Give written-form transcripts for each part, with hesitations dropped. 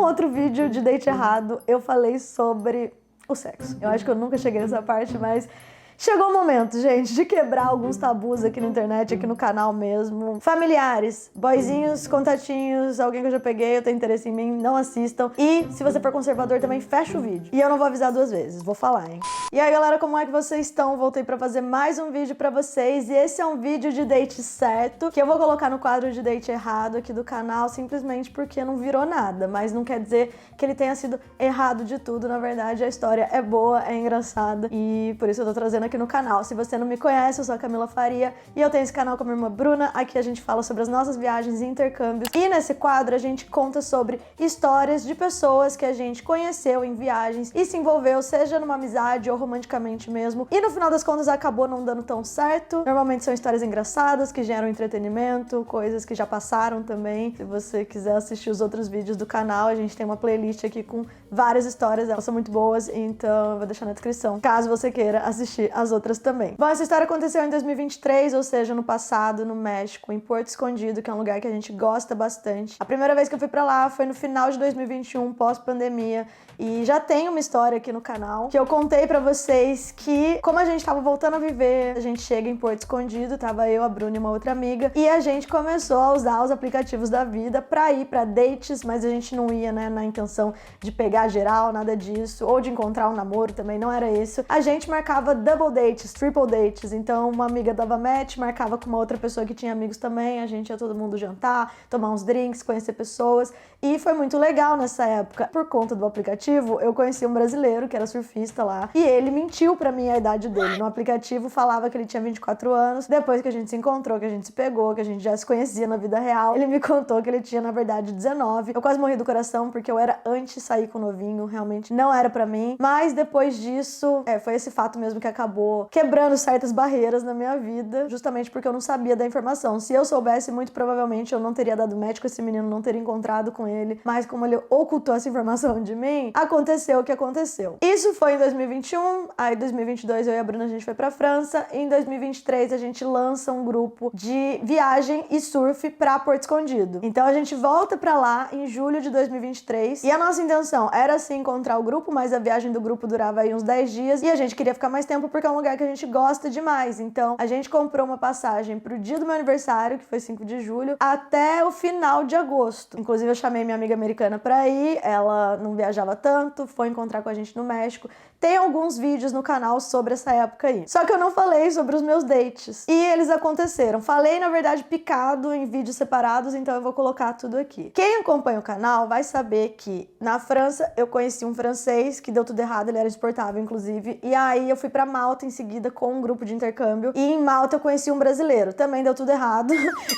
outro vídeo de date errado, eu falei sobre o sexo. Eu acho que eu nunca cheguei nessa parte, mas chegou o momento, gente, de quebrar alguns tabus aqui na internet, aqui no canal mesmo. Familiares, boyzinhos, contatinhos, alguém que eu já peguei, eu tenho interesse em mim, não assistam. E se você for conservador também, fecha o vídeo. E eu não vou avisar duas vezes, vou falar, hein? E aí, galera, como é que vocês estão? Voltei pra fazer mais um vídeo pra vocês. E esse é um vídeo de date certo, que eu vou colocar no quadro de date errado aqui do canal, simplesmente porque não virou nada. Mas não quer dizer que ele tenha sido errado de tudo. Na verdade, a história é boa, é engraçada. E por isso eu tô trazendo aqui no canal. Se você não me conhece, eu sou a Camila Faria e eu tenho esse canal com a minha irmã Bruna. Aqui a gente fala sobre as nossas viagens e intercâmbios. E nesse quadro a gente conta sobre histórias de pessoas que a gente conheceu em viagens e se envolveu, seja numa amizade ou romanticamente mesmo. E no final das contas acabou não dando tão certo. Normalmente são histórias engraçadas que geram entretenimento, coisas que já passaram também. Se você quiser assistir os outros vídeos do canal, a gente tem uma playlist aqui com várias histórias, elas são muito boas, então eu vou deixar na descrição, caso você queira assistir as outras também. Bom, essa história aconteceu em 2023, ou seja, no passado, no México, em Porto Escondido, que é um lugar que a gente gosta bastante. A primeira vez que eu fui pra lá foi no final de 2021, pós-pandemia, e já tem uma história aqui no canal, que eu contei pra vocês que, como a gente tava voltando a viver, a gente chega em Porto Escondido, tava eu, a Bruna e uma outra amiga, e a gente começou a usar os aplicativos da vida pra ir pra dates, mas a gente não ia, né, na intenção de pegar geral, nada disso, ou de encontrar um namoro também, não era isso. A gente marcava double dates, triple dates, então uma amiga dava match, marcava com uma outra pessoa que tinha amigos também, a gente ia todo mundo jantar, tomar uns drinks, conhecer pessoas, e foi muito legal nessa época. Por conta do aplicativo, eu conheci um brasileiro que era surfista lá, e ele mentiu pra mim a idade dele. No aplicativo falava que ele tinha 24 anos, depois que a gente se encontrou, que a gente se pegou, que a gente já se conhecia na vida real, ele me contou que ele tinha, na verdade, 19. Eu quase morri do coração, porque eu era anti-sair com novinho, realmente não era pra mim, mas depois disso, foi esse fato mesmo que acabou quebrando certas barreiras na minha vida, justamente porque eu não sabia da informação. Se eu soubesse, muito provavelmente eu não teria dado match com esse menino, não teria encontrado com ele, mas como ele ocultou essa informação de mim, aconteceu o que aconteceu. Isso foi em 2021, aí em 2022 eu e a Bruna a gente foi pra França, e em 2023 a gente lança um grupo de viagem e surf pra Porto Escondido. Então a gente volta pra lá em julho de 2023, e a nossa intenção era sim encontrar o grupo, mas a viagem do grupo durava aí uns 10 dias, e a gente queria ficar mais tempo porque é um lugar que a gente gosta demais. Então a gente comprou uma passagem pro dia do meu aniversário, que foi 5 de julho, até o final de agosto. Inclusive eu chamei minha amiga americana pra ir, ela não viajava tanto, foi encontrar com a gente no México. Tem alguns vídeos no canal sobre essa época aí. Só que eu não falei sobre os meus dates. E eles aconteceram. Falei, na verdade, picado em vídeos separados, então eu vou colocar tudo aqui. Quem acompanha o canal vai saber que na França eu conheci um francês que deu tudo errado, ele era exportável, inclusive. E aí eu fui pra Malta em seguida com um grupo de intercâmbio. E em Malta eu conheci um brasileiro. Também deu tudo errado.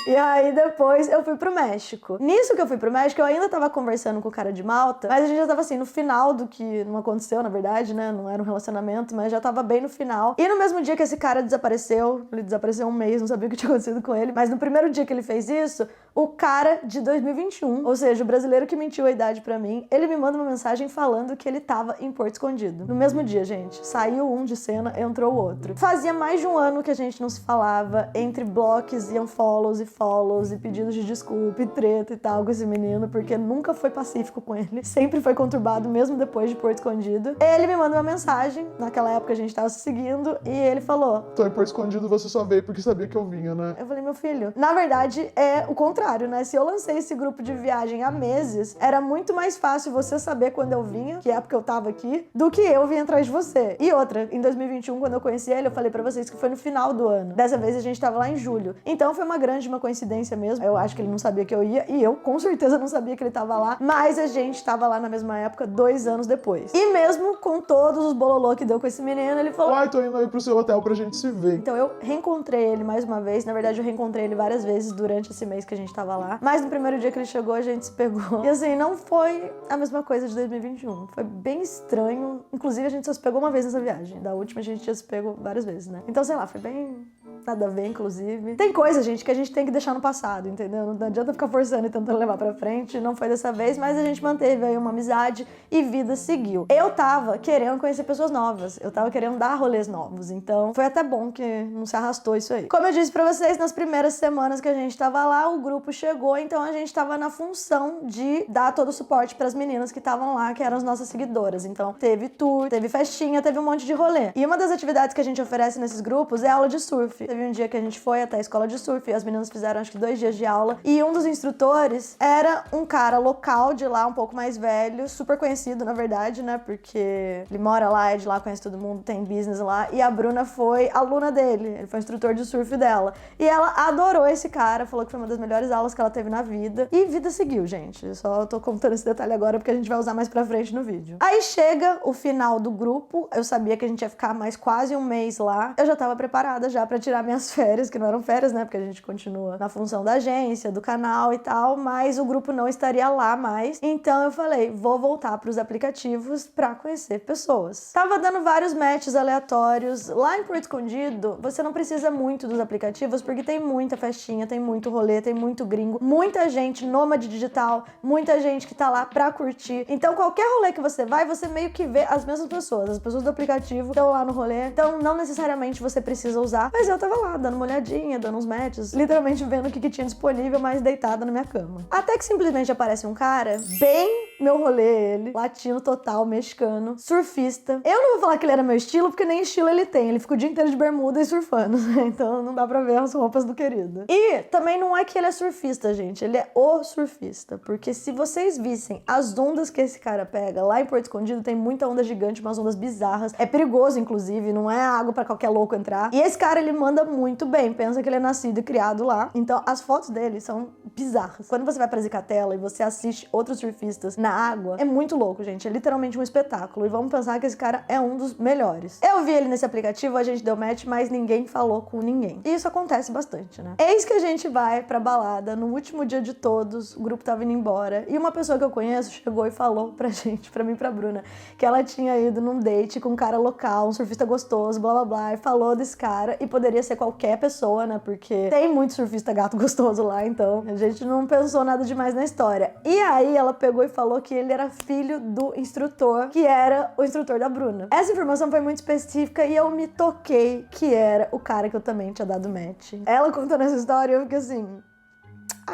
E aí depois eu fui pro México. Nisso que eu fui pro México, eu ainda tava conversando com o cara de Malta, mas a gente já tava assim, no final do que não aconteceu, na verdade, né? Não era um relacionamento, mas já tava bem no final. E no mesmo dia que esse cara desapareceu, ele desapareceu um mês, não sabia o que tinha acontecido com ele, mas no primeiro dia que ele fez isso, o cara de 2021, ou seja, o brasileiro que mentiu a idade pra mim, ele me manda uma mensagem falando que ele tava em Porto Escondido. No mesmo dia, gente. Saiu um de cena, entrou o outro. Fazia mais de um ano que a gente não se falava, entre blocos e unfollows e follows e pedidos de desculpa e treta e tal com esse menino, porque nunca foi pacífico com ele. Sempre foi conturbado, mesmo depois de Porto Escondido. Ele me manda uma mensagem, naquela época a gente tava se seguindo, e ele falou: Tô em Porto Escondido, você só veio porque sabia que eu vinha, né? Eu falei, meu filho, na verdade é o contrário, né? Se eu lancei esse grupo de viagem há meses, era muito mais fácil você saber quando eu vinha, que época eu tava aqui, do que eu vim atrás de você. E outra, em 2021, quando eu conheci ele, eu falei pra vocês que foi no final do ano. Dessa vez a gente tava lá em julho. Então foi uma grande coincidência mesmo. Eu acho que ele não sabia que eu ia, e eu com certeza não sabia que ele tava lá, mas a gente tava lá na mesma época, 2 anos depois. E mesmo com todos os bololô que deu com esse menino, ele falou: Ai, tô indo aí pro seu hotel pra gente se ver. Então eu reencontrei ele mais uma vez. Na verdade, eu reencontrei ele várias vezes durante esse mês que a gente tava lá. Mas no primeiro dia que ele chegou, a gente se pegou. E assim, não foi a mesma coisa de 2021. Foi bem estranho. Inclusive, a gente só se pegou uma vez nessa viagem. Da última, a gente já se pegou várias vezes, né? Então, sei lá, foi bem nada a ver, inclusive. Tem coisa, gente, que a gente tem que deixar no passado, entendeu? Não adianta ficar forçando e tentando levar pra frente. Não foi dessa vez, mas a gente manteve aí uma amizade e vida seguiu. Eu tava querendo conhecer pessoas novas. Eu tava querendo dar rolês novos. Então, foi até bom que não se arrastou isso aí. Como eu disse pra vocês, nas primeiras semanas que a gente tava lá, o grupo chegou, então a gente tava na função de dar todo o suporte pras meninas que estavam lá, que eram as nossas seguidoras. Então, teve tour, teve festinha, teve um monte de rolê. E uma das atividades que a gente oferece nesses grupos é aula de surf. Teve um dia que a gente foi até a escola de surf e as meninas fizeram acho que 2 dias de aula. E um dos instrutores era um cara local de lá, um pouco mais velho, super conhecido, na verdade, né? Porque ele mora lá, é de lá, conhece todo mundo, tem business lá. E a Bruna foi aluna dele, ele foi instrutor de surf dela. E ela adorou esse cara, falou que foi uma das melhores aulas que ela teve na vida. E vida seguiu, gente. Eu só tô contando esse detalhe agora porque a gente vai usar mais pra frente no vídeo. Aí chega o final do grupo, eu sabia que a gente ia ficar mais quase um mês lá. Eu já tava preparada já pra tirar minhas férias, que não eram férias, né? Porque a gente continua na função da agência, do canal e tal, mas o grupo não estaria lá mais. Então eu falei, vou voltar pros aplicativos pra conhecer pessoas. Tava dando vários matches aleatórios. Lá em Porto Escondido, você não precisa muito dos aplicativos, porque tem muita festinha, tem muito rolê, tem muito gringo, muita gente nômade digital, muita gente que tá lá pra curtir. Então qualquer rolê que você vai, você meio que vê as mesmas pessoas. As pessoas do aplicativo estão lá no rolê, então não necessariamente você precisa usar. Mas eu tava lá, dando uma olhadinha, dando uns matches, literalmente vendo o que tinha disponível, mas deitada na minha cama. Até que simplesmente aparece um cara, bem meu rolê ele, latino total, mexicano, surfista. Eu não vou falar que ele era meu estilo, porque nem estilo ele tem. Ele fica o dia inteiro de bermuda e surfando, então não dá pra ver as roupas do querido. E também não é que ele é surfista, gente, ele é o surfista, porque se vocês vissem as ondas que esse cara pega, lá em Porto Escondido tem muita onda gigante, umas ondas bizarras. É perigoso, inclusive, não é água pra qualquer louco entrar. E esse cara, ele manda muito bem, pensa que ele é nascido e criado lá. Então, as fotos dele são bizarras. Quando você vai pra Zicatela e você assiste outros surfistas na água, é muito louco, gente. É literalmente um espetáculo. E vamos pensar que esse cara é um dos melhores. Eu vi ele nesse aplicativo, a gente deu match, mas ninguém falou com ninguém. E isso acontece bastante, né? Eis que a gente vai pra balada, no último dia de todos, o grupo tava indo embora, e uma pessoa que eu conheço chegou e falou pra gente, pra mim e pra Bruna, que ela tinha ido num date com um cara local, um surfista gostoso, blá blá blá, e falou desse cara, e poderia ser qualquer pessoa, né? Porque tem muito surfista gato gostoso lá, então a gente não pensou nada demais na história. E aí ela pegou e falou que ele era filho do instrutor, que era o instrutor da Bruna. Essa informação foi muito específica e eu me toquei que era o cara que eu também tinha dado match. Ela contando essa história, eu fiquei assim...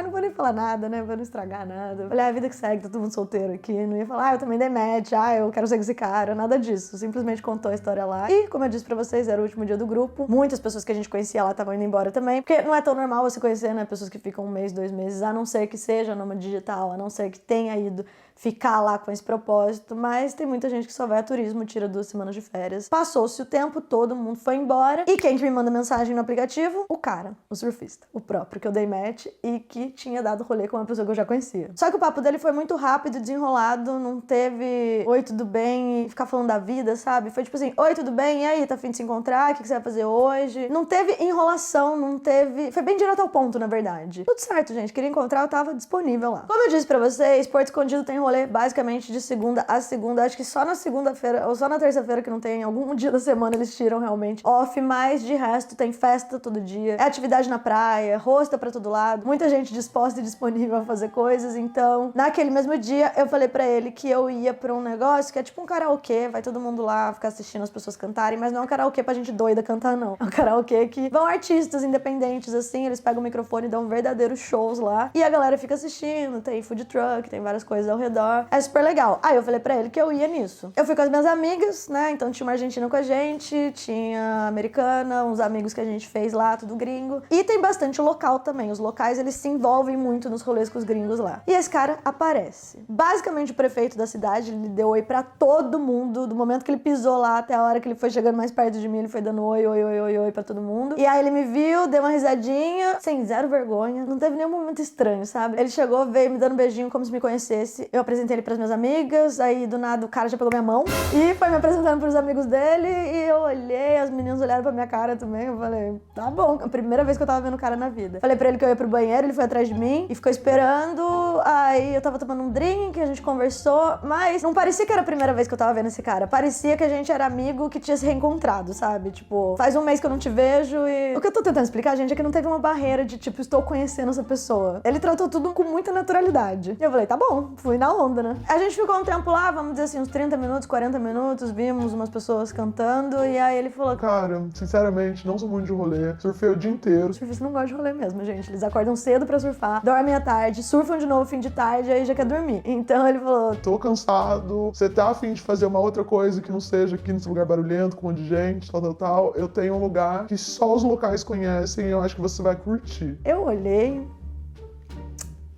não vou nem falar nada, né? Vou não estragar nada. Olha, a vida que segue, tá todo mundo solteiro aqui. Não ia falar, eu também dei match, eu quero ser com esse cara. Nada disso. Simplesmente contou a história lá. E, como eu disse pra vocês, era o último dia do grupo. Muitas pessoas que a gente conhecia lá estavam indo embora também. Porque não é tão normal você conhecer, né? Pessoas que ficam 1 mês, 2 meses, a não ser que seja nômade digital, a não ser que tenha ido ficar lá com esse propósito, mas tem muita gente que só vai a turismo, tira 2 semanas de férias. Passou-se o tempo, todo mundo foi embora. E quem que me manda mensagem no aplicativo? O cara, o surfista, o próprio, que eu dei match e que tinha dado rolê com uma pessoa que eu já conhecia. Só que o papo dele foi muito rápido, desenrolado, não teve oi, tudo bem, e ficar falando da vida, sabe? Foi tipo assim, oi, tudo bem, e aí, tá a fim de se encontrar? O que você vai fazer hoje? Não teve enrolação, não teve... Foi bem direto ao ponto, na verdade. Tudo certo, gente, queria encontrar, eu tava disponível lá. Como eu disse pra vocês, Porto Escondido tem rolê basicamente de segunda a segunda, acho que só na segunda-feira ou só na terça-feira que não tem, algum dia da semana eles tiram realmente off, mas de resto tem festa todo dia, é atividade na praia, rosta pra todo lado, muita gente disposta e disponível a fazer coisas, então naquele mesmo dia eu falei pra ele que eu ia pra um negócio que é tipo um karaokê, vai todo mundo lá ficar assistindo as pessoas cantarem, mas não é um karaokê pra gente doida cantar não, é um karaokê que vão artistas independentes assim, eles pegam o microfone e dão verdadeiros shows lá, e a galera fica assistindo, tem food truck, tem várias coisas ao redor, é super legal. Aí eu falei pra ele que eu ia nisso. Eu fui com as minhas amigas, né, então tinha uma argentina com a gente, tinha americana, uns amigos que a gente fez lá, tudo gringo, e tem bastante local também, os locais eles se envolvem muito nos rolês com os gringos lá. E esse cara aparece. Basicamente o prefeito da cidade, ele deu oi pra todo mundo, do momento que ele pisou lá até a hora que ele foi chegando mais perto de mim, ele foi dando oi, oi, oi, oi, oi pra todo mundo. E aí ele me viu, deu uma risadinha, sem zero vergonha, não teve nenhum momento estranho, sabe? Ele chegou, veio me dando um beijinho como se me conhecesse, eu apresentei ele pras minhas amigas, aí do nada o cara já pegou minha mão e foi me apresentando pros amigos dele e eu olhei, as meninas olharam pra minha cara também, eu falei, tá bom, a primeira vez que eu tava vendo o cara na vida. Falei pra ele que eu ia pro banheiro, ele foi atrás de mim e ficou esperando, aí eu tava tomando um drink, a gente conversou, mas não parecia que era a primeira vez que eu tava vendo esse cara, parecia que a gente era amigo que tinha se reencontrado, sabe? Tipo, faz um mês que eu não te vejo e... O que eu tô tentando explicar, gente, é que não teve uma barreira de, tipo, estou conhecendo essa pessoa. Ele tratou tudo com muita naturalidade. E eu falei, tá bom, fui na onda, né? A gente ficou um tempo lá, vamos dizer assim, uns 30 minutos, 40 minutos, vimos umas pessoas cantando e aí ele falou... Cara, sinceramente, não sou muito de rolê. Surfei o dia inteiro. Surfista não gosta de rolê mesmo, gente. Eles acordam cedo pra surfar, dormem à tarde, surfam de novo fim de tarde, aí já quer dormir. Então ele falou... Tô cansado. Você tá afim de fazer uma outra coisa que não seja aqui nesse lugar barulhento, com um monte de gente, tal. Eu tenho um lugar que só os locais conhecem e eu acho que você vai curtir. Eu olhei...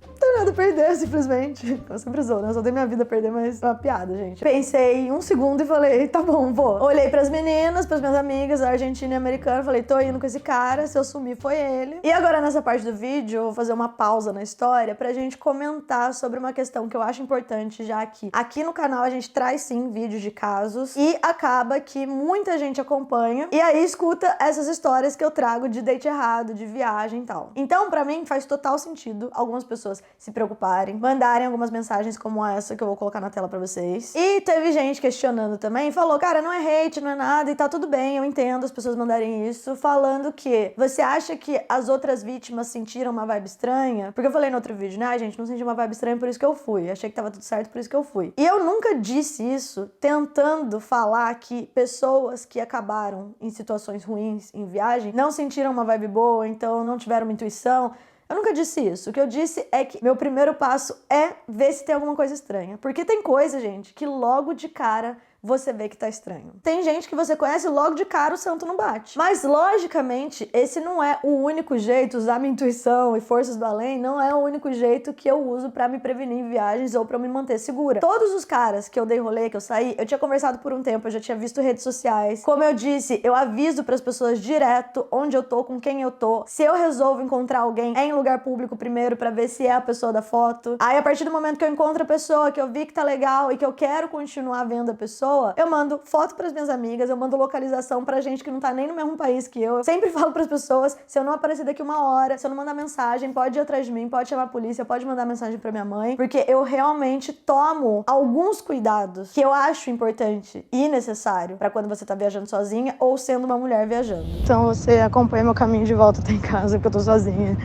Não tenho nada a perder, simplesmente. Eu sempre sou, né? Eu só tenho minha vida a perder, mas é uma piada, gente. Pensei um segundo e falei, tá bom, vou. Olhei pras meninas, pras minhas amigas, argentina e americana, falei, tô indo com esse cara, se eu sumir foi ele. E agora nessa parte do vídeo, eu vou fazer uma pausa na história pra gente comentar sobre uma questão que eu acho importante já aqui. Aqui no canal a gente traz sim vídeos de casos e acaba que muita gente acompanha e aí escuta essas histórias que eu trago de date errado, de viagem e tal. Então, pra mim, faz total sentido algumas pessoas se preocuparem, mandarem algumas mensagens como essa que eu vou colocar na tela pra vocês. E teve gente questionando também, falou, cara, não é hate, não é nada e tá tudo bem, eu entendo as pessoas mandarem isso, falando que você acha que as outras vítimas sentiram uma vibe estranha? Porque eu falei no outro vídeo, né, gente, não senti uma vibe estranha, por isso que eu fui, achei que tava tudo certo, por isso que eu fui. E eu nunca disse isso tentando falar que pessoas que acabaram em situações ruins em viagem não sentiram uma vibe boa, então não tiveram uma intuição. Eu nunca disse isso. O que eu disse é que meu primeiro passo é ver se tem alguma coisa estranha. Porque tem coisa, gente, que logo de cara você vê que tá estranho. Tem gente que você conhece logo de cara o santo não bate. Mas, logicamente, esse não é o único jeito, usar minha intuição e forças do além, não é o único jeito que eu uso pra me prevenir em viagens ou pra me manter segura. Todos os caras que eu dei rolê, que eu saí, eu tinha conversado por um tempo, eu já tinha visto redes sociais. Como eu disse, eu aviso pras pessoas direto onde eu tô, com quem eu tô. Se eu resolvo encontrar alguém, é em lugar público primeiro pra ver se é a pessoa da foto. Aí, a partir do momento que eu encontro a pessoa, que eu vi que tá legal e que eu quero continuar vendo a pessoa, eu mando foto pras minhas amigas, eu mando localização pra gente que não tá nem no mesmo país que eu. Eu sempre falo pras pessoas, se eu não aparecer daqui uma hora, se eu não mandar mensagem, pode ir atrás de mim, pode chamar a polícia, pode mandar mensagem pra minha mãe, porque eu realmente tomo alguns cuidados que eu acho importante e necessário pra quando você tá viajando sozinha ou sendo uma mulher viajando. Então você acompanha meu caminho de volta até em casa, porque eu tô sozinha.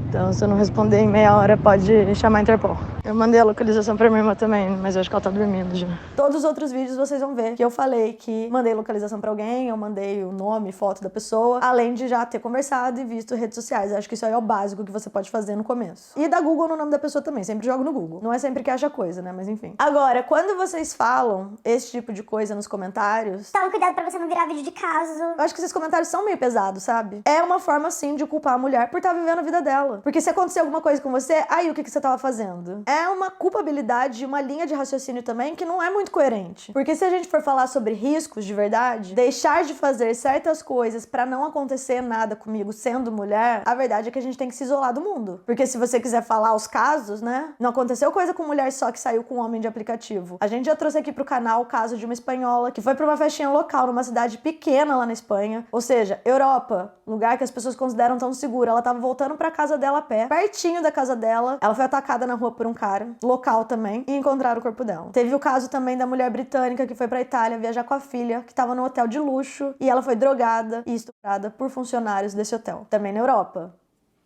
Então, se eu não responder em meia hora, pode chamar a Interpol. Eu mandei a localização pra minha irmã também, mas eu acho que ela tá dormindo já. Todos os outros vídeos vocês vão ver que eu falei que mandei localização pra alguém, eu mandei o nome, foto da pessoa, além de já ter conversado e visto redes sociais. Eu acho que isso aí é o básico que você pode fazer no começo. E dar Google no nome da pessoa também, sempre jogo no Google. Não é sempre que acha coisa, né, mas enfim. Agora, quando vocês falam esse tipo de coisa nos comentários... Toma cuidado pra você não virar vídeo de caso. Eu acho que esses comentários são meio pesados, sabe? É uma forma, sim, de culpar a mulher por estar vivendo a vida dela. Porque se acontecer alguma coisa com você, aí o que você tava fazendo? É uma culpabilidade e uma linha de raciocínio também que não é muito coerente. Porque se a gente for falar sobre riscos de verdade, deixar de fazer certas coisas pra não acontecer nada comigo sendo mulher, a verdade é que a gente tem que se isolar do mundo. Porque se você quiser falar os casos, né? Não aconteceu coisa com mulher só que saiu com homem de aplicativo. A gente já trouxe aqui pro canal o caso de uma espanhola que foi pra uma festinha local numa cidade pequena lá na Espanha. Ou seja, Europa, lugar que as pessoas consideram tão seguro. Ela tava voltando pra casa dela a pé, pertinho da casa dela. Ela foi atacada na rua por um cara, local também, e encontraram o corpo dela. Teve o caso também da mulher britânica que foi pra Itália viajar com a filha, que tava num hotel de luxo, e ela foi drogada e estuprada por funcionários desse hotel. Também na Europa.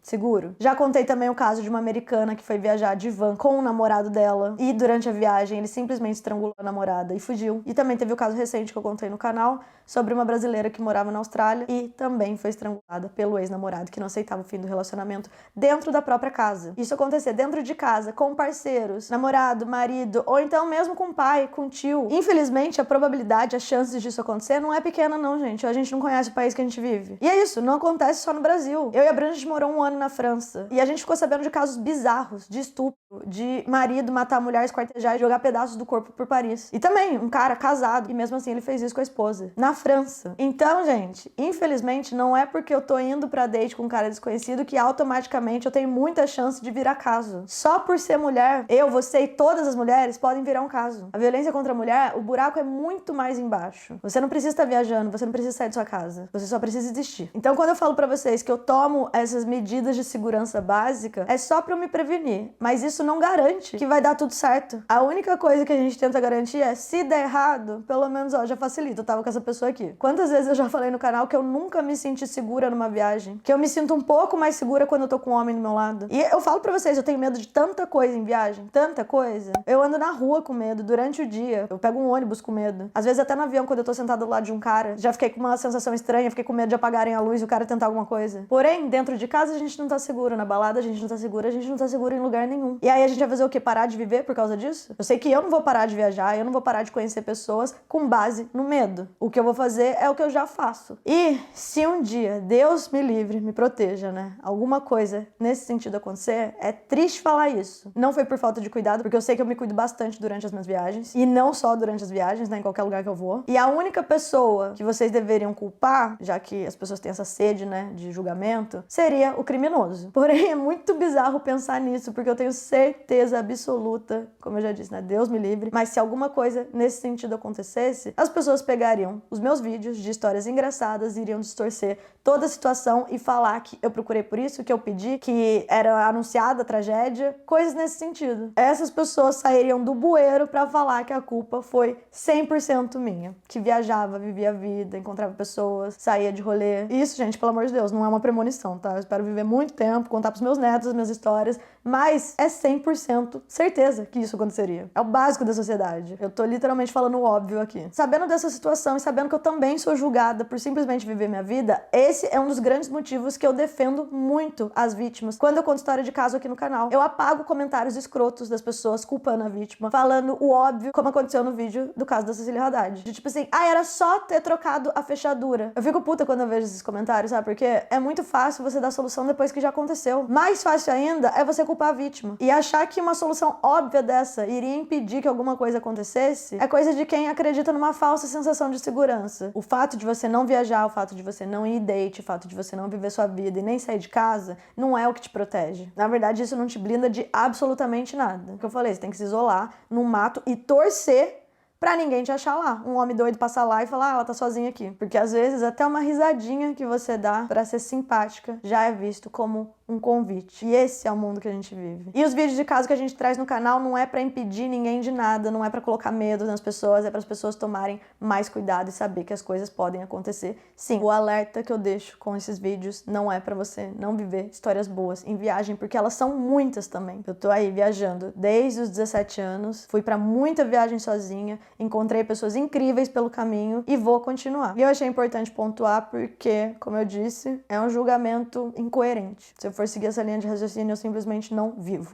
Seguro. Já contei também o caso de uma americana que foi viajar de van com o namorado dela e durante a viagem ele simplesmente estrangulou a namorada e fugiu. E também teve o caso recente que eu contei no canal sobre uma brasileira que morava na Austrália e também foi estrangulada pelo ex-namorado que não aceitava o fim do relacionamento dentro da própria casa. Isso acontecer dentro de casa, com parceiros, namorado, marido ou então mesmo com pai, com tio. Infelizmente a probabilidade, as chances disso acontecer não é pequena não, gente. A gente não conhece o país que a gente vive. E é isso, não acontece só no Brasil. Eu e a Bruna, a gente morou um ano na França. E a gente ficou sabendo de casos bizarros, de estupro, de marido matar a mulher, esquartejar e jogar pedaços do corpo por Paris. E também um cara casado, e mesmo assim ele fez isso com a esposa, na França. Então, gente, infelizmente não é porque eu tô indo pra date com um cara desconhecido que automaticamente eu tenho muita chance de virar caso. Só por ser mulher, eu, você e todas as mulheres podem virar um caso. A violência contra a mulher, o buraco é muito mais embaixo. Você não precisa estar viajando, você não precisa sair de sua casa. Você só precisa existir. Então, quando eu falo pra vocês que eu tomo essas medidas de segurança básica, é só pra eu me prevenir. Mas isso não garante que vai dar tudo certo. A única coisa que a gente tenta garantir é, se der errado, pelo menos, ó, já facilita. Eu tava com essa pessoa aqui. Quantas vezes eu já falei no canal que eu nunca me senti segura numa viagem? Que eu me sinto um pouco mais segura quando eu tô com um homem do meu lado. E eu falo pra vocês, eu tenho medo de tanta coisa em viagem. Tanta coisa. Eu ando na rua com medo durante o dia. Eu pego um ônibus com medo. Às vezes até no avião, quando eu tô sentada do lado de um cara, já fiquei com uma sensação estranha, fiquei com medo de apagarem a luz e o cara tentar alguma coisa. Porém, dentro de casa a gente não tá seguro. Na balada a gente não tá seguro. A gente não tá seguro em lugar nenhum. E aí a gente vai fazer o quê? Parar de viver por causa disso? Eu sei que eu não vou parar de viajar, eu não vou parar de conhecer pessoas com base no medo. O que eu vou fazer é o que eu já faço. E se um dia, Deus me livre, me proteja, né? Alguma coisa nesse sentido acontecer, é triste falar isso. Não foi por falta de cuidado, porque eu sei que eu me cuido bastante durante as minhas viagens. E não só durante as viagens, né? Em qualquer lugar que eu vou. E a única pessoa que vocês deveriam culpar, já que as pessoas têm essa sede, né? De julgamento, seria o criminoso. Porém, é muito bizarro pensar nisso, porque eu tenho certeza absoluta, como eu já disse, né? Deus me livre. Mas se alguma coisa nesse sentido acontecesse, as pessoas pegariam os meus vídeos de histórias engraçadas, iriam distorcer toda a situação e falar que eu procurei por isso, que eu pedi, que era anunciada a tragédia, coisas nesse sentido. Essas pessoas sairiam do bueiro pra falar que a culpa foi 100% minha. Que viajava, vivia a vida, encontrava pessoas, saía de rolê. Isso, gente, pelo amor de Deus, não é uma premonição, tá? Eu espero viver muito tempo, contar pros meus netos as minhas histórias, mas é 100% certeza que isso aconteceria. É o básico da sociedade. Eu tô literalmente falando o óbvio aqui. Sabendo dessa situação e sabendo que eu também sou julgada por simplesmente viver minha vida, esse é um dos grandes motivos que eu defendo muito as vítimas quando eu conto história de caso aqui no canal. Eu apago comentários escrotos das pessoas culpando a vítima, falando o óbvio, como aconteceu no vídeo do caso da Cecília Haddad. De tipo assim, era só ter trocado a fechadura. Eu fico puta quando eu vejo esses comentários, sabe? Porque é muito fácil você dar solução depois que já aconteceu. Mais fácil ainda é você culpar a vítima. E achar que uma solução óbvia dessa iria impedir que alguma coisa acontecesse é coisa de quem acredita numa falsa sensação de segurança. O fato de você não viajar, o fato de você não ir date, o fato de você não viver sua vida e nem sair de casa, não é o que te protege. Na verdade, isso não te blinda de absolutamente nada. O que eu falei, você tem que se isolar no mato e torcer pra ninguém te achar lá. Um homem doido passar lá e falar, ela tá sozinha aqui. Porque às vezes até uma risadinha que você dá pra ser simpática já é visto como um convite. E esse é o mundo que a gente vive. E os vídeos de caso que a gente traz no canal não é pra impedir ninguém de nada, não é pra colocar medo nas pessoas, é para as pessoas tomarem mais cuidado e saber que as coisas podem acontecer. Sim, o alerta que eu deixo com esses vídeos não é pra você não viver histórias boas em viagem, porque elas são muitas também. Eu tô aí viajando desde os 17 anos, fui pra muita viagem sozinha, encontrei pessoas incríveis pelo caminho e vou continuar. E eu achei importante pontuar porque, como eu disse, é um julgamento incoerente. Se eu for seguir essa linha de raciocínio, eu simplesmente não vivo.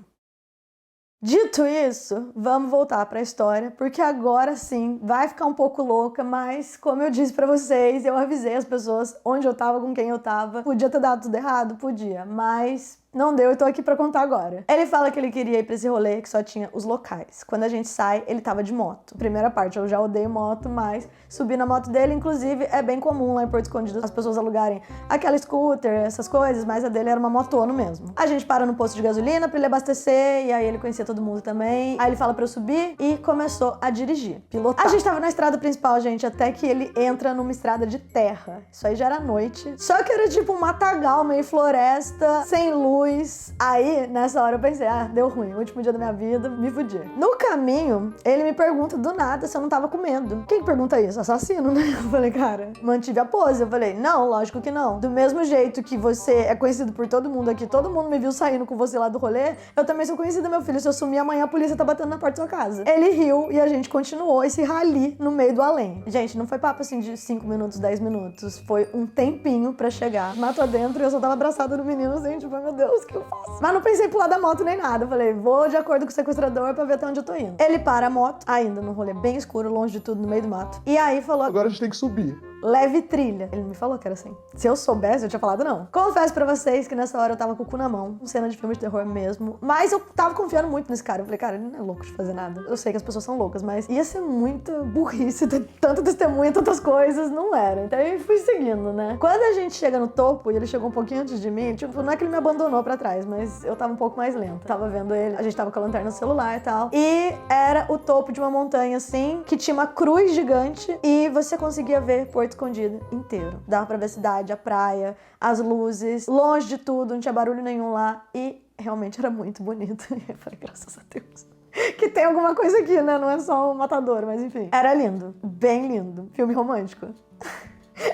Dito isso, vamos voltar pra história, porque agora sim vai ficar um pouco louca, mas como eu disse pra vocês, eu avisei as pessoas onde eu tava, com quem eu tava. Podia ter dado tudo errado? Podia, mas não deu e tô aqui pra contar agora. Ele fala que ele queria ir pra esse rolê que só tinha os locais. Quando a gente sai, ele tava de moto. Primeira parte, eu já odeio moto, mas subir na moto dele, inclusive, é bem comum lá em Porto Escondido as pessoas alugarem aquela scooter, essas coisas, mas a dele era uma motono mesmo. A gente para no posto de gasolina pra ele abastecer, e aí ele conhecia todo mundo também. Aí ele fala pra eu subir e começou a dirigir, pilotar. A gente tava na estrada principal, gente, até que ele entra numa estrada de terra. Isso aí já era noite. Só que era tipo um matagal, meio floresta, sem luz. Aí, nessa hora eu pensei, deu ruim, último dia da minha vida, me fudi. No caminho, ele me pergunta do nada se eu não tava com medo. Quem que pergunta isso? Assassino, né? Eu falei, cara, mantive a pose. Eu falei, não, lógico que não. Do mesmo jeito que você é conhecido por todo mundo aqui, todo mundo me viu saindo com você lá do rolê, eu também sou conhecida, meu filho. Se eu sumir amanhã, a polícia tá batendo na porta da sua casa. Ele riu e a gente continuou esse rali no meio do além. Gente, não foi papo assim de 5 minutos, 10 minutos. Foi um tempinho pra chegar. Mato adentro e eu só tava abraçada no menino, assim, tipo, meu Deus, o que eu faço? Mas não pensei em pular da moto nem nada. Eu falei, vou de acordo com o sequestrador pra ver até onde eu tô indo. Ele para a moto, ainda num rolê bem escuro, longe de tudo, no meio do mato. E aí falou... Agora a gente tem que subir. leve trilha. Ele me falou que era assim. Se eu soubesse, eu tinha falado não. Confesso pra vocês que nessa hora eu tava com o cu na mão, cena de filme de terror mesmo. Mas eu tava confiando muito nesse cara. Eu falei, cara, ele não é louco de fazer nada. Eu sei que as pessoas são loucas, mas ia ser muita burrice ter tanta testemunha, tantas coisas. Não era. Então eu fui seguindo, né? Quando a gente chega no topo, e ele chegou um pouquinho antes de mim, tipo, não é que ele me abandonou pra trás, mas eu tava um pouco mais lenta. Tava vendo ele, a gente tava com a lanterna no celular e tal. E era o topo de uma montanha, assim, que tinha uma cruz gigante e você conseguia ver Porto Escondido inteiro. Dava pra ver a cidade, a praia, as luzes, longe de tudo, não tinha barulho nenhum lá. E realmente era muito bonito. E eu falei, graças a Deus. Que tem alguma coisa aqui, né? Não é só um matador, mas enfim. Era lindo, bem lindo. Filme romântico.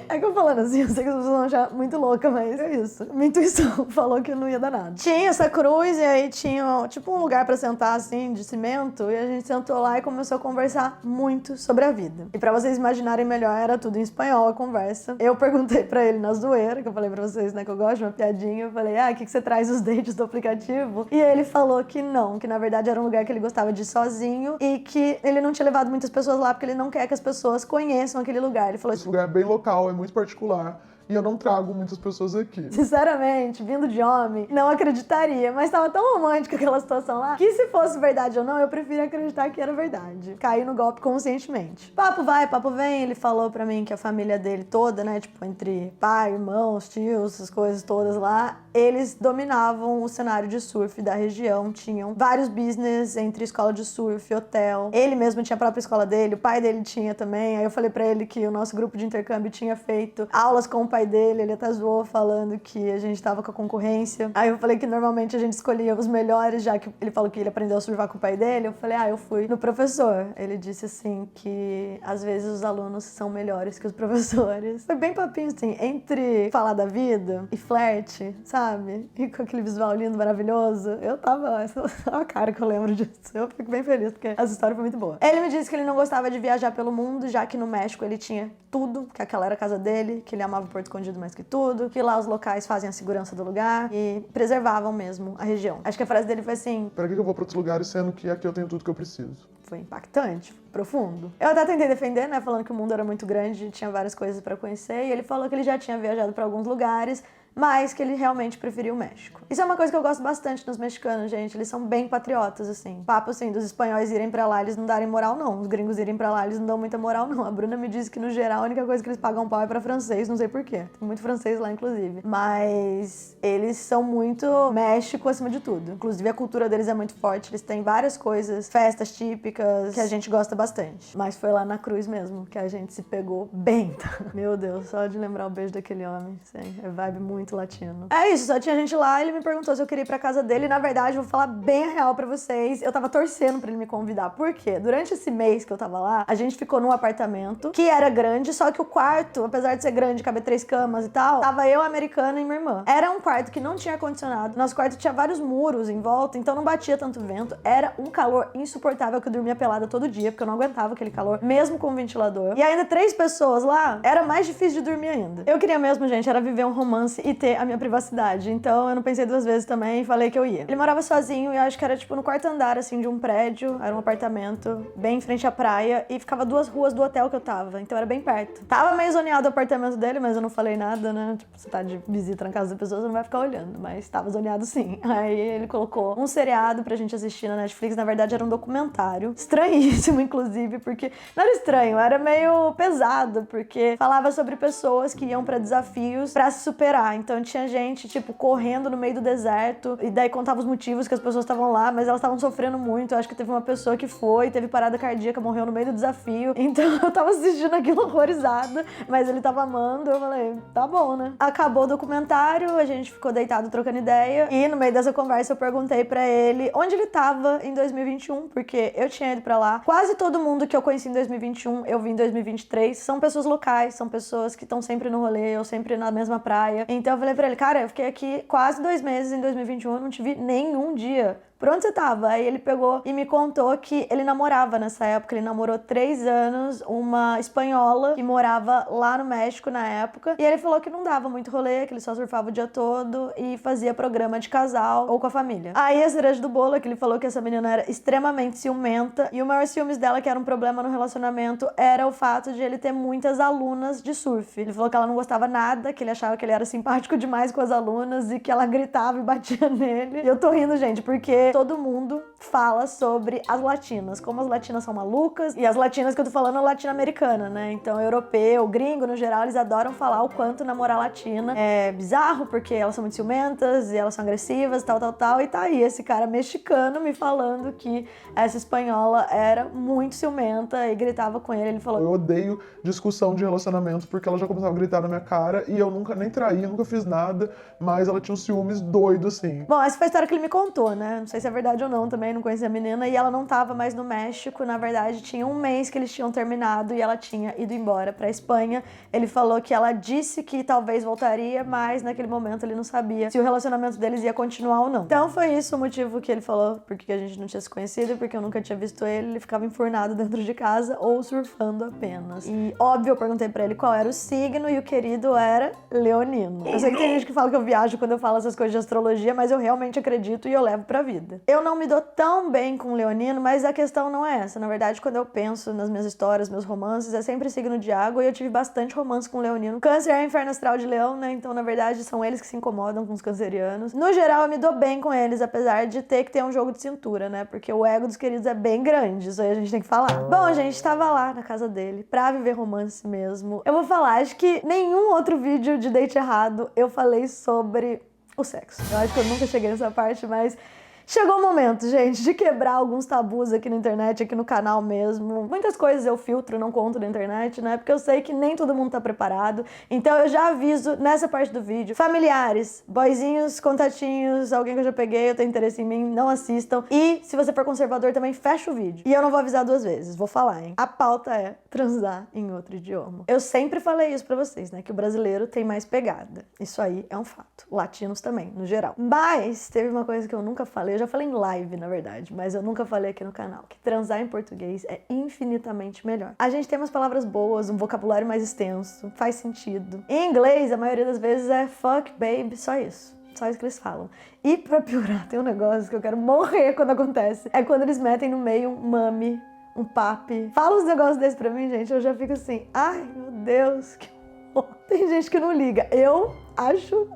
É que eu falando assim, eu sei que as pessoas vão achar muito louca, mas é isso. Minha intuição falou que não ia dar nada. Tinha essa cruz e aí tinha tipo um lugar pra sentar assim, de cimento, e a gente sentou lá e começou a conversar muito sobre a vida. E pra vocês imaginarem melhor, era tudo em espanhol a conversa. Eu perguntei pra ele na zoeira, que eu falei pra vocês, né, que eu gosto de uma piadinha, eu falei, o que você traz os dates do aplicativo? E ele falou que não, que na verdade era um lugar que ele gostava de ir sozinho e que ele não tinha levado muitas pessoas lá porque ele não quer que as pessoas conheçam aquele lugar. Ele falou, Esse lugar é bem local, é muito particular. E eu não trago muitas pessoas aqui. sinceramente, vindo de homem, não acreditaria. Mas tava tão romântica aquela situação lá, que se fosse verdade ou não, eu preferia acreditar que era verdade. Caí no golpe conscientemente. Papo vai, papo vem. Ele falou pra mim que a família dele toda, né, tipo, entre pai, irmãos, tios, essas coisas todas lá, eles dominavam o cenário de surf da região. Tinham vários business entre escola de surf, hotel. Ele mesmo tinha a própria escola dele, o pai dele tinha também. Aí eu falei pra ele que o nosso grupo de intercâmbio tinha feito aulas com o pai dele, ele até zoou falando que a gente tava com a concorrência. Aí eu falei que normalmente a gente escolhia os melhores, já que ele falou que ele aprendeu a surfar com o pai dele. Eu falei, eu fui no professor. Ele disse assim que às vezes os alunos são melhores que os professores. Foi bem papinho assim, entre falar da vida e flerte, sabe? E com aquele visual lindo, maravilhoso. Eu tava, essa é a cara que eu lembro disso. Eu fico bem feliz porque essa história foi muito boa. Ele me disse que ele não gostava de viajar pelo mundo, já que no México ele tinha tudo, que aquela era a casa dele, que ele amava o Porto Escondido mais que tudo, que lá os locais fazem a segurança do lugar e preservavam mesmo a região. Acho que a frase dele foi assim: pra que eu vou pra outros lugares sendo que aqui eu tenho tudo que eu preciso? Foi impactante, profundo. Eu até tentei defender, né, falando que o mundo era muito grande e tinha várias coisas pra conhecer, e ele falou que ele já tinha viajado pra alguns lugares, mas que ele realmente preferia o México. Isso é uma coisa que eu gosto bastante nos mexicanos, gente. Eles são bem patriotas, assim. Papo, assim, dos espanhóis irem pra lá, eles não darem moral, não. Os gringos irem pra lá, eles não dão muita moral, não. A Bruna me disse que, no geral, a única coisa que eles pagam pau é pra francês, não sei porquê. Tem muito francês lá, inclusive. Mas eles são muito México acima de tudo. Inclusive, a cultura deles é muito forte. Eles têm várias coisas, festas típicas, que a gente gosta bastante. Mas foi lá na cruz mesmo que a gente se pegou bem. Meu Deus, só de lembrar o beijo daquele homem. Sim, é vibe muito latino. É isso, só tinha gente lá, ele me perguntou se eu queria ir pra casa dele. E, na verdade, vou falar bem a real pra vocês, eu tava torcendo pra ele me convidar. Por quê? Durante esse mês que eu tava lá, a gente ficou num apartamento que era grande, só que o quarto, apesar de ser grande, caber 3 camas e tal, tava eu, a americana e minha irmã. Era um quarto que não tinha ar-condicionado. Nosso quarto tinha vários muros em volta, então não batia tanto vento. Era um calor insuportável que eu dormia pelada todo dia, porque eu não aguentava aquele calor, mesmo com o ventilador. E ainda 3 pessoas lá, era mais difícil de dormir ainda. Eu queria mesmo, gente, era viver um romance e ter a minha privacidade. Então eu não pensei 2 vezes também e falei que eu ia. Ele morava sozinho e eu acho que era tipo no 4º andar, assim, de um prédio. Era um apartamento bem em frente à praia e ficava 2 ruas do hotel que eu tava. Então era bem perto. Tava meio zoneado o apartamento dele, mas eu não falei nada, né? Tipo, você tá de visita na casa da pessoa, você não vai ficar olhando. Mas tava zoneado sim. Aí ele colocou um seriado pra gente assistir na Netflix. Na verdade era um documentário. Estranhíssimo, inclusive, porque não era estranho, era meio pesado, porque falava sobre pessoas que iam pra desafios pra se superar. Então tinha gente, tipo, correndo no meio do deserto, e daí contava os motivos que as pessoas estavam lá, mas elas estavam sofrendo muito. Eu acho que teve uma pessoa que teve parada cardíaca, morreu no meio do desafio. Então eu tava assistindo aquilo horrorizada, mas ele tava amando. Eu falei, tá bom, né? Acabou o documentário, a gente ficou deitado trocando ideia, e no meio dessa conversa eu perguntei pra ele onde ele tava em 2021, porque eu tinha ido pra lá. Quase todo mundo que eu conheci em 2021, eu vi em 2023. São pessoas locais, são pessoas que estão sempre no rolê, ou sempre na mesma praia. Então eu falei pra ele, cara, eu fiquei aqui quase 2 meses em 2021, eu não te vi nenhum dia. Por onde você tava? Aí ele pegou e me contou que ele namorava nessa época, ele namorou 3 anos, uma espanhola que morava lá no México na época, e ele falou que não dava muito rolê, que ele só surfava o dia todo e fazia programa de casal ou com a família. Aí a cereja do bolo é que ele falou que essa menina era extremamente ciumenta, e o maior ciúmes dela, que era um problema no relacionamento, era o fato de ele ter muitas alunas de surf. Ele falou que ela não gostava nada, que ele achava que ele era simpático demais com as alunas e que ela gritava e batia nele. E eu tô rindo, gente, porque todo mundo fala sobre as latinas, como as latinas são malucas, e as latinas que eu tô falando é latino-americana, né? Então, europeu, gringo, no geral, eles adoram falar o quanto namorar latina é bizarro, porque elas são muito ciumentas, e elas são agressivas, tal, e tá aí esse cara mexicano me falando que essa espanhola era muito ciumenta e gritava com ele. Ele falou: eu odeio discussão de relacionamento, porque ela já começava a gritar na minha cara, e eu nunca nem traí, nunca fiz nada, mas ela tinha um ciúmes doido, assim. Bom, essa foi a história que ele me contou, né? Não sei se é verdade ou não também, não conhecia a menina, e ela não tava mais no México, na verdade tinha um mês que eles tinham terminado e ela tinha ido embora pra Espanha. Ele falou que ela disse que talvez voltaria, mas naquele momento ele não sabia se o relacionamento deles ia continuar ou não. Então foi isso o motivo que ele falou, porque a gente não tinha se conhecido, porque eu nunca tinha visto ele ficava enfurnado dentro de casa ou surfando apenas. E óbvio, eu perguntei pra ele qual era o signo e o querido era leonino. Eu sei que tem gente que fala que eu viajo quando eu falo essas coisas de astrologia, mas eu realmente acredito e eu levo pra vida. Eu não me dou tão bem com o leonino, mas a questão não é essa. Na verdade, quando eu penso nas minhas histórias, meus romances, é sempre signo de água, e eu tive bastante romance com o leonino. Câncer é inferno astral de leão, né? Então, na verdade, são eles que se incomodam com os cancerianos. No geral, eu me dou bem com eles, apesar de ter que ter um jogo de cintura, né? Porque o ego dos queridos é bem grande, isso aí a gente tem que falar. Bom, a gente tava lá na casa dele pra viver romance mesmo. Eu vou falar, acho que nenhum outro vídeo de date errado eu falei sobre o sexo. Eu acho que eu nunca cheguei nessa parte, mas chegou o momento, gente, de quebrar alguns tabus aqui na internet, aqui no canal mesmo. Muitas coisas eu filtro, não conto na internet, né? Porque eu sei que nem todo mundo tá preparado. Então eu já aviso nessa parte do vídeo. Familiares, boyzinhos, contatinhos, alguém que eu já peguei, eu tenho interesse em mim, não assistam. E se você for conservador também, fecha o vídeo. E eu não vou avisar 2 vezes, vou falar, hein? A pauta é transar em outro idioma. Eu sempre falei isso pra vocês, né? Que o brasileiro tem mais pegada. Isso aí é um fato. Latinos também, no geral. Mas teve uma coisa que eu nunca falei. Eu já falei em live, na verdade, mas eu nunca falei aqui no canal, que transar em português é infinitamente melhor. A gente tem umas palavras boas, um vocabulário mais extenso, faz sentido. Em inglês, a maioria das vezes é fuck, babe, só isso. Só isso que eles falam. E pra piorar, tem um negócio que eu quero morrer quando acontece. É quando eles metem no meio um mami, um papi. Fala uns negócios desses pra mim, gente, eu já fico assim, ai, meu Deus, que horror. Tem gente que não liga. Eu acho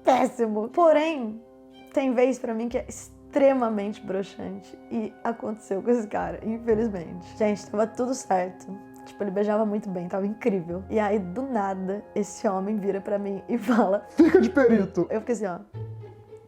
péssimo. Porém, tem vez pra mim que é extremamente broxante. E aconteceu com esse cara, infelizmente. Gente, tava tudo certo. Tipo, ele beijava muito bem, tava incrível. E aí, do nada, esse homem vira pra mim e fala: fica de perito. Eu fiquei assim, ó.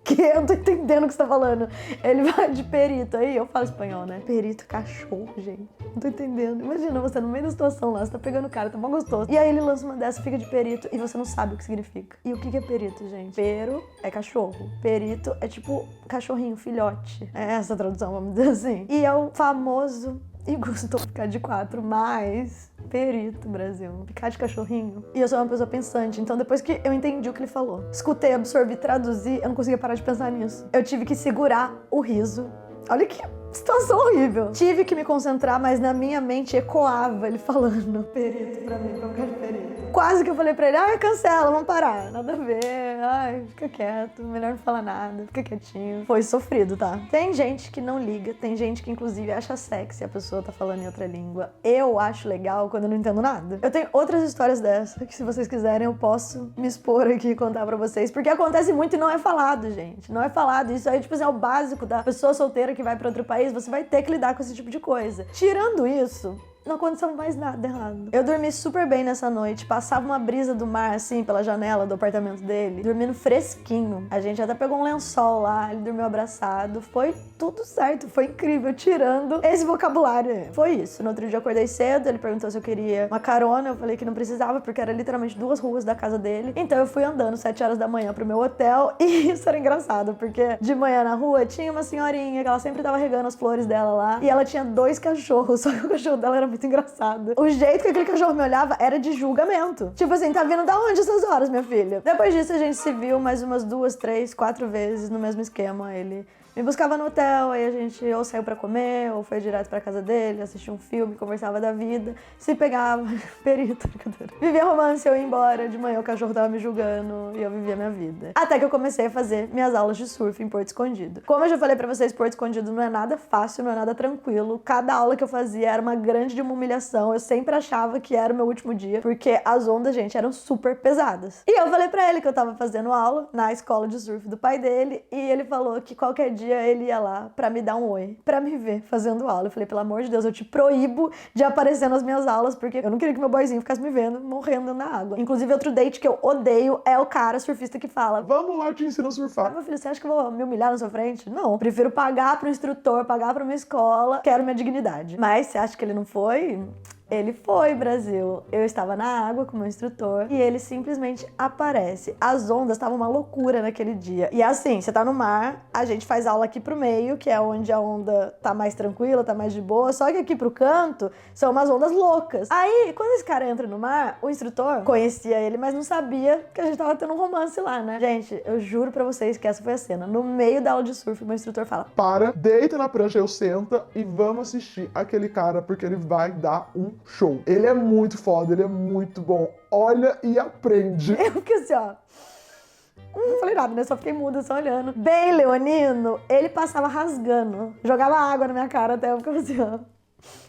Que eu não tô entendendo o que você tá falando. Ele vai de perito. Aí eu falo espanhol, né? Perito, cachorro, gente. Não tô entendendo. Imagina você no meio da situação lá, você tá pegando o cara, tá mó gostoso. E aí ele lança uma dessa, fica de perito, e você não sabe o que significa. E o que é perito, gente? Pero é cachorro. Perito é tipo cachorrinho, filhote. É essa a tradução, vamos dizer assim. E é o famoso e gostou de ficar de 4, mas perito, Brasil. Ficar de cachorrinho. E eu sou uma pessoa pensante, então depois que eu entendi o que ele falou, escutei, absorvi, traduzi, eu não conseguia parar de pensar nisso. Eu tive que segurar o riso. Olha que situação horrível. Tive que me concentrar, mas na minha mente ecoava ele falando perito pra mim, pra ficar de perito. Quase que eu falei pra ele, ai, cancela, vamos parar. Nada a ver, ai, fica quieto, melhor não falar nada, fica quietinho. Foi sofrido, tá? Tem gente que não liga, tem gente que inclusive acha sexy a pessoa tá falando em outra língua. Eu acho legal quando eu não entendo nada. Eu tenho outras histórias dessa, que se vocês quiserem eu posso me expor aqui e contar pra vocês, porque acontece muito e não é falado, gente. Não é falado, isso aí, tipo assim, é o básico da pessoa solteira que vai pra outro país, você vai ter que lidar com esse tipo de coisa. Tirando isso, não aconteceu mais nada errado. Eu dormi super bem nessa noite, passava uma brisa do mar, assim, pela janela do apartamento dele, dormindo fresquinho. A gente até pegou um lençol lá, ele dormiu abraçado, foi tudo certo, foi incrível, tirando esse vocabulário. Foi isso. No outro dia eu acordei cedo, ele perguntou se eu queria uma carona, eu falei que não precisava, porque era literalmente 2 ruas da casa dele. Então eu fui andando 7 horas da manhã pro meu hotel, e isso era engraçado, porque de manhã na rua tinha uma senhorinha, que ela sempre tava regando as flores dela lá, e ela tinha 2 cachorros, só que o cachorro dela era muito engraçado. O jeito que aquele cachorro me olhava era de julgamento. Tipo assim, tá vindo da onde essas horas, minha filha? Depois disso, a gente se viu mais umas 2, 3, 4 vezes no mesmo esquema. Ele Me buscava no hotel, aí a gente ou saiu pra comer, ou foi direto pra casa dele, assistia um filme, conversava da vida, se pegava, perito, brincadeira. Vivia romance, eu ia embora, de manhã o cachorro tava me julgando e eu vivia minha vida. Até que eu comecei a fazer minhas aulas de surf em Porto Escondido. Como eu já falei pra vocês, Porto Escondido não é nada fácil, não é nada tranquilo. Cada aula que eu fazia era uma grande de uma humilhação. Eu sempre achava que era o meu último dia, porque as ondas, gente, eram super pesadas. E eu falei pra ele que eu tava fazendo aula na escola de surf do pai dele, e ele falou que qualquer dia ele ia lá pra me dar um oi, pra me ver fazendo aula. Eu falei, pelo amor de Deus, eu te proíbo de aparecer nas minhas aulas, porque eu não queria que meu boyzinho ficasse me vendo morrendo na água. Inclusive, outro date que eu odeio é o cara surfista que fala: vamos lá, eu te ensino a surfar. meu filho, você acha que eu vou me humilhar na sua frente? Não. Prefiro pagar pro instrutor, pagar pra uma escola, quero minha dignidade. Mas você acha que ele não foi? Ele foi, Brasil. Eu estava na água com o meu instrutor e ele simplesmente aparece. As ondas estavam uma loucura naquele dia. E assim, você tá no mar, a gente faz aula aqui pro meio, que é onde a onda tá mais tranquila, tá mais de boa, só que aqui pro canto são umas ondas loucas. Aí, quando esse cara entra no mar, o instrutor conhecia ele, mas não sabia que a gente tava tendo um romance lá, né? Gente, eu juro pra vocês que essa foi a cena. No meio da aula de surf, o meu instrutor fala: para, deita na prancha, eu senta e vamos assistir aquele cara, porque ele vai dar um show. Ele é muito foda, ele é muito bom. Olha e aprende. Eu fiquei assim, ó. Não falei nada, né? Só fiquei muda, só olhando. Bem leonino, ele passava rasgando. Jogava água na minha cara até eu ficava assim, ó.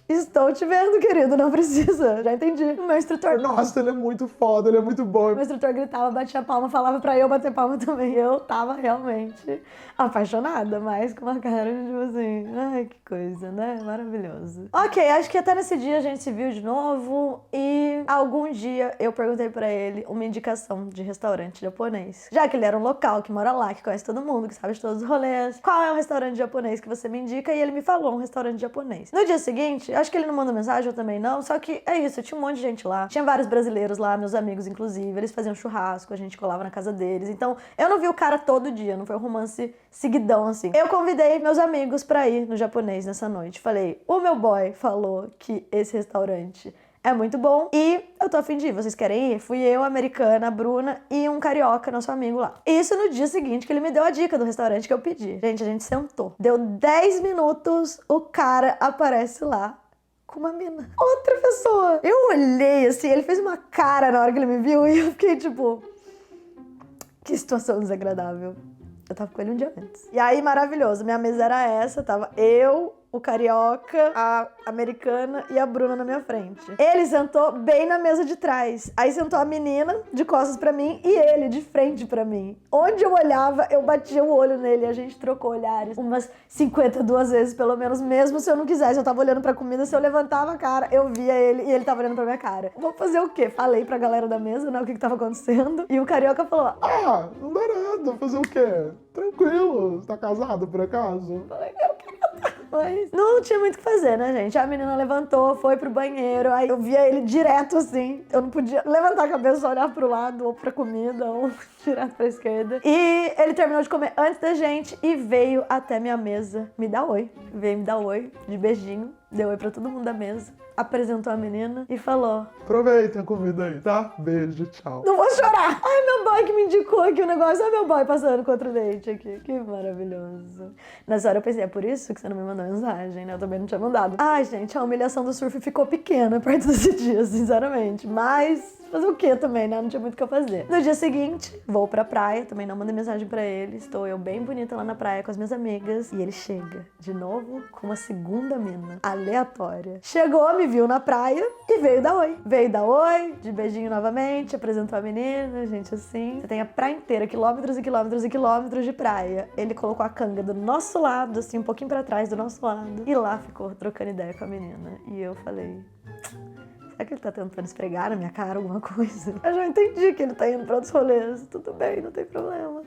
Estou te vendo, querido, não precisa. Já entendi. O meu instrutor... Nossa, ele é muito foda, ele é muito bom. O meu instrutor gritava, batia palma, falava pra eu bater palma também. Eu tava realmente apaixonada, mas com uma cara de tipo assim... Ai, que coisa, né? Maravilhoso. Ok, acho que até nesse dia a gente se viu de novo e algum dia eu perguntei pra ele uma indicação de restaurante japonês. Já que ele era um local que mora lá, que conhece todo mundo, que sabe de todos os rolês. Qual é o restaurante japonês que você me indica? E ele me falou um restaurante japonês. No dia seguinte, acho que ele não mandou mensagem, eu também não, só que é isso, tinha um monte de gente lá. Tinha vários brasileiros lá, meus amigos inclusive, eles faziam churrasco, a gente colava na casa deles. Então, eu não vi o cara todo dia, não foi um romance seguidão assim. Eu convidei meus amigos pra ir no japonês nessa noite. Falei, o meu boy falou que esse restaurante é muito bom e eu tô a fim de ir. Vocês querem ir? Fui eu, a americana, a Bruna e um carioca, nosso amigo lá. Isso no dia seguinte que ele me deu a dica do restaurante que eu pedi. Gente, a gente sentou. Deu 10 minutos, o cara aparece lá com uma mina. Outra pessoa. Eu olhei assim, ele fez uma cara na hora que ele me viu e eu fiquei tipo... Que situação desagradável. Eu tava com ele um dia antes. E aí, maravilhoso. Minha mesa era essa, tava eu, o carioca, a americana e a Bruna na minha frente. Ele sentou bem na mesa de trás. Aí sentou a menina de costas pra mim e ele de frente pra mim. Onde eu olhava, eu batia o olho nele e a gente trocou olhares umas 52 vezes, pelo menos, mesmo se eu não quisesse. Eu tava olhando pra comida, se eu levantava a cara, eu via ele e ele tava olhando pra minha cara. Vou fazer o quê? Falei pra galera da mesa, né, o que tava acontecendo. E o carioca falou: ah, não dá nada, fazer o quê? Tranquilo, você tá casado por acaso? Falei, eu queria estar. Mas não tinha muito o que fazer, né, gente? A menina levantou, foi pro banheiro, aí eu via ele direto assim. Eu não podia levantar a cabeça, olhar pro lado, ou pra comida, ou direto pra esquerda. E ele terminou de comer antes da gente e veio até minha mesa me dar oi. Veio me dar oi, de beijinho, deu oi pra todo mundo da mesa. Apresentou a menina e falou: aproveitem a comida aí, tá? Beijo, tchau. não vou chorar! Ai, meu boy que me indicou aqui o negócio. Ai, meu boy passando com outro date aqui. Que maravilhoso. Nessa hora eu pensei, é por isso que você não me mandou mensagem, né? Eu também não tinha mandado. Ai, gente, a humilhação do surf ficou pequena perto desse dia, sinceramente. Mas fazer o quê também, né? Não tinha muito o que eu fazer. No dia seguinte, vou pra praia. Também não mandei mensagem pra ele. Estou eu bem bonita lá na praia com as minhas amigas. E ele chega, de novo, com uma segunda mina aleatória. Chegou, me viu na praia e veio dar oi. Veio dar oi, de beijinho novamente, apresentou a menina, gente, assim. Você tem a praia inteira, quilômetros e quilômetros e quilômetros de praia. Ele colocou a canga do nosso lado, assim, um pouquinho pra trás do nosso lado. E lá ficou trocando ideia com a menina. E eu falei... será que ele tá tentando esfregar na minha cara alguma coisa? Eu já entendi que ele tá indo pra outros rolês. Tudo bem, não tem problema.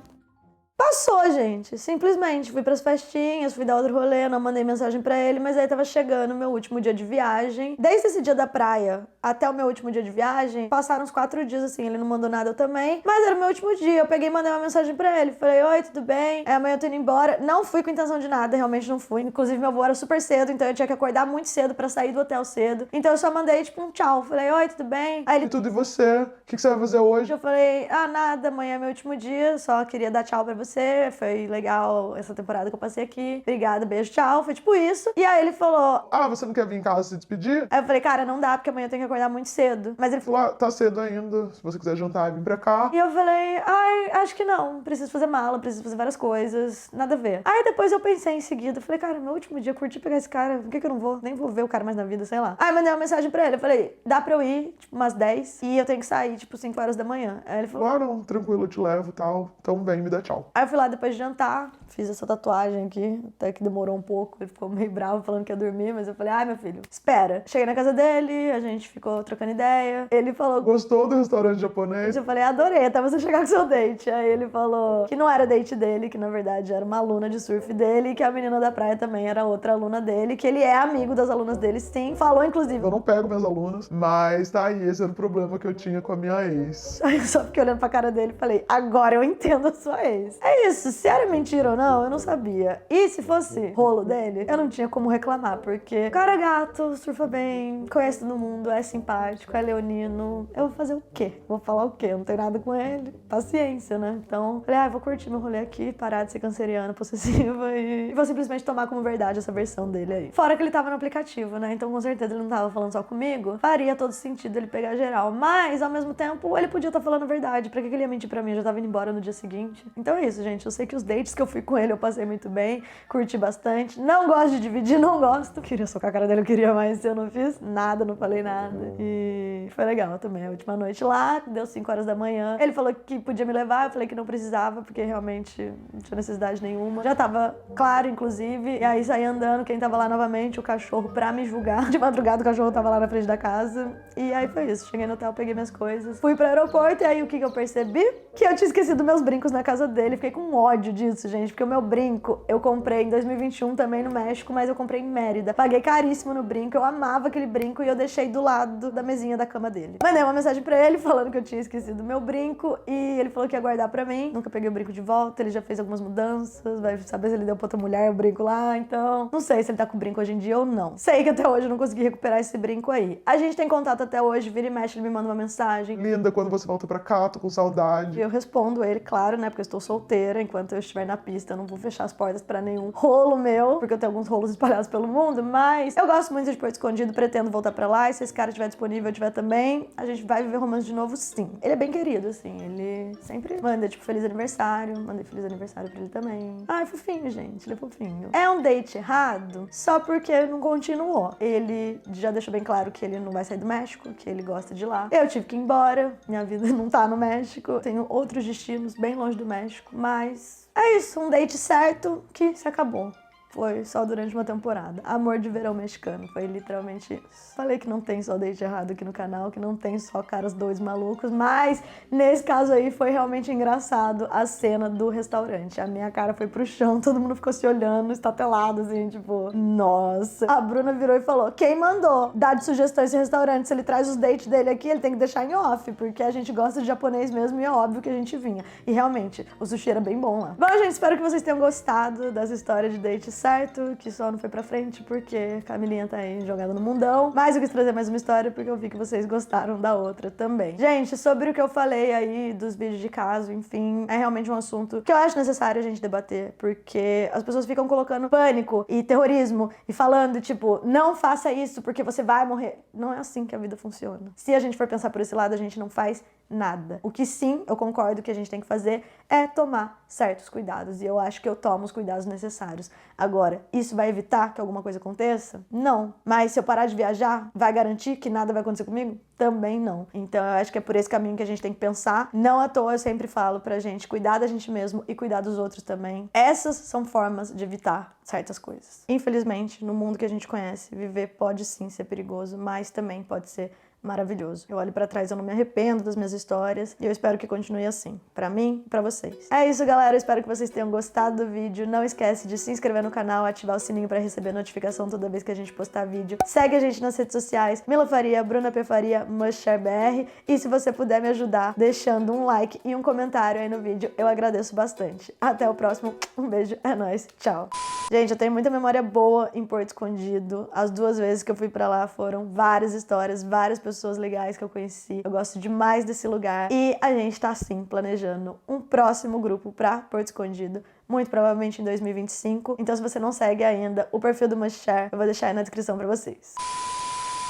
Passou, gente. Simplesmente. Fui pras festinhas, fui dar outro rolê, não mandei mensagem pra ele, mas aí tava chegando o meu último dia de viagem. Desde esse dia da praia até o meu último dia de viagem, passaram uns 4 dias, assim, ele não mandou nada, eu também. Mas era o meu último dia. Eu peguei e mandei uma mensagem pra ele. Falei, oi, tudo bem? Amanhã eu tô indo embora. Não fui com intenção de nada, realmente não fui. Inclusive, meu voo era super cedo, então eu tinha que acordar muito cedo pra sair do hotel cedo. Então eu só mandei, tipo, um tchau. Falei, oi, tudo bem? Aí ele... E tudo, e você? O que você vai fazer hoje? Eu falei, nada, amanhã é meu último dia, só queria dar tchau pra você. você, foi legal essa temporada que eu passei aqui. Obrigada, beijo, tchau. Foi tipo isso. E aí ele falou... Ah, você não quer vir em casa se despedir? Aí eu falei, cara, não dá, porque amanhã eu tenho que acordar muito cedo. Mas ele falou... Falou, ah, tá cedo ainda, se você quiser jantar, vem pra cá. E eu falei, ai, acho que não. Preciso fazer mala, preciso fazer várias coisas. Nada a ver. Aí depois eu pensei em seguida. Falei, cara, meu último dia, curti pegar esse cara. Por que eu não vou? Nem vou ver o cara mais na vida, sei lá. Aí eu mandei uma mensagem pra ele. Eu falei, dá pra eu ir, tipo, umas 10. E eu tenho que sair, tipo, 5 horas da manhã. Aí ele falou... Ah, não, tranquilo, eu te levo e tal. Então vem, me dá tchau. Aí eu fui lá depois de jantar, fiz essa tatuagem aqui, até que demorou um pouco, ele ficou meio bravo falando que ia dormir, mas eu falei, ai meu filho, espera. Cheguei na casa dele, a gente ficou trocando ideia, ele falou... Gostou do restaurante japonês? Eu falei, adorei, até você chegar com seu date. Aí ele falou que não era date dele, que na verdade era uma aluna de surf dele, e que a menina da praia também era outra aluna dele, que ele é amigo das alunas dele, sim. Falou, inclusive... Eu não pego minhas alunas, mas tá aí, esse era o problema que eu tinha com a minha ex. Aí eu só fiquei olhando pra cara dele e falei, agora eu entendo a sua ex. É isso, se era mentira ou não, eu não sabia. E se fosse rolo dele, eu não tinha como reclamar, porque o cara é gato, surfa bem, conhece todo mundo, é simpático, é leonino. Eu vou fazer o quê? Vou falar o quê? Eu não tenho nada com ele. Paciência, né? Então, falei, vou curtir meu rolê aqui, parar de ser canceriana, possessiva e vou simplesmente tomar como verdade essa versão dele aí. Fora que ele tava no aplicativo, né? Então, com certeza, ele não tava falando só comigo. Faria todo sentido ele pegar geral. Mas, ao mesmo tempo, ele podia estar falando a verdade. Pra que ele ia mentir pra mim? Eu já tava indo embora no dia seguinte. Então é isso, gente. Eu sei que os dates que eu fui com ele, eu passei muito bem. Curti bastante. Não gosto de dividir, não gosto. Queria socar a cara dele, eu queria, mas eu não fiz nada, não falei nada. E foi legal também. A última noite lá, deu 5 horas da manhã. Ele falou que podia me levar, eu falei que não precisava, porque realmente não tinha necessidade nenhuma. Já tava claro, inclusive. E aí saí andando, quem tava lá novamente, o cachorro pra me julgar. De madrugada o cachorro tava lá na frente da casa. E aí foi isso. Cheguei no hotel, peguei minhas coisas. Fui pro aeroporto e aí o que eu percebi? Que eu tinha esquecido meus brincos na casa dele. Fiquei com ódio disso, gente. Porque o meu brinco eu comprei em 2021 também no México, mas eu comprei em Mérida. Paguei caríssimo no brinco. Eu amava aquele brinco e eu deixei do lado da mesinha da cama dele. Mandei uma mensagem pra ele falando que eu tinha esquecido meu brinco e ele falou que ia guardar pra mim. Nunca peguei o brinco de volta. Ele já fez algumas mudanças. Vai saber se ele deu pra outra mulher o brinco lá. Então, não sei se ele tá com o brinco hoje em dia ou não. Sei que até hoje eu não consegui recuperar esse brinco aí. A gente tem contato até hoje. Vira e mexe, ele me manda uma mensagem. Linda, quando você volta pra cá, tô com saudade. Eu respondo ele, claro, né? Porque eu estou solteira. Enquanto eu estiver na pista, eu não vou fechar as portas pra nenhum rolo meu, porque eu tenho alguns rolos espalhados pelo mundo. Mas eu gosto muito de Porto Escondido, pretendo voltar pra lá. E se esse cara estiver disponível, eu estiver também, a gente vai viver romance de novo, sim. Ele é bem querido, assim. Ele sempre manda, tipo, feliz aniversário. Mandei feliz aniversário pra ele também. Ai, fofinho, gente. Ele é fofinho. É um date errado só porque não continuou. Ele já deixou bem claro que ele não vai sair do México, que ele gosta de lá. Eu tive que ir embora. Minha vida não tá no México. Tenho outros destinos bem longe do México. Mas é isso, um date certo que se acabou. Foi só durante uma temporada. Amor de verão mexicano. Foi literalmente isso. Falei que não tem só date errado aqui no canal, que não tem só caras dois malucos, mas nesse caso aí foi realmente engraçado a cena do restaurante. A minha cara foi pro chão, todo mundo ficou se olhando, estatelado, assim, tipo, nossa. A Bruna virou e falou, quem mandou dar de sugestão esse restaurante? Se ele traz os dates dele aqui, ele tem que deixar em off, porque a gente gosta de japonês mesmo e é óbvio que a gente vinha. E realmente, o sushi era bem bom lá. Bom, gente, espero que vocês tenham gostado dessa história de date certo, que só não foi pra frente porque a Camilinha tá aí jogada no mundão. Mas eu quis trazer mais uma história porque eu vi que vocês gostaram da outra também. Gente, sobre o que eu falei aí dos vídeos de caso, enfim, é realmente um assunto que eu acho necessário a gente debater, porque as pessoas ficam colocando pânico e terrorismo e falando, tipo, não faça isso porque você vai morrer. Não é assim que a vida funciona. Se a gente for pensar por esse lado, a gente não faz nada. O que sim, eu concordo que a gente tem que fazer é tomar certos cuidados. E eu acho que eu tomo os cuidados necessários. Agora, isso vai evitar que alguma coisa aconteça? Não. Mas se eu parar de viajar, vai garantir que nada vai acontecer comigo? Também não. Então eu acho que é por esse caminho que a gente tem que pensar. Não à toa eu sempre falo pra gente cuidar da gente mesmo e cuidar dos outros também. Essas são formas de evitar certas coisas. Infelizmente, no mundo que a gente conhece, viver pode sim ser perigoso, mas também pode ser maravilhoso. Eu olho pra trás, eu não me arrependo das minhas histórias e eu espero que continue assim, pra mim e pra vocês. É isso, galera, eu espero que vocês tenham gostado do vídeo. Não esquece de se inscrever no canal, ativar o sininho pra receber notificação toda vez que a gente postar vídeo. Segue a gente nas redes sociais, Mila Faria, Bruna P. Faria, MustShareBR. E se você puder me ajudar deixando um like e um comentário aí no vídeo, eu agradeço bastante. Até o próximo, um beijo, é nóis, tchau. Gente, eu tenho muita memória boa em Porto Escondido. As 2 vezes que eu fui pra lá foram várias histórias, várias pessoas legais que eu conheci. Eu gosto demais desse esse lugar. E a gente tá, sim, planejando um próximo grupo pra Porto Escondido, muito provavelmente em 2025. Então, se você não segue ainda o perfil do Must Share, eu vou deixar aí na descrição pra vocês.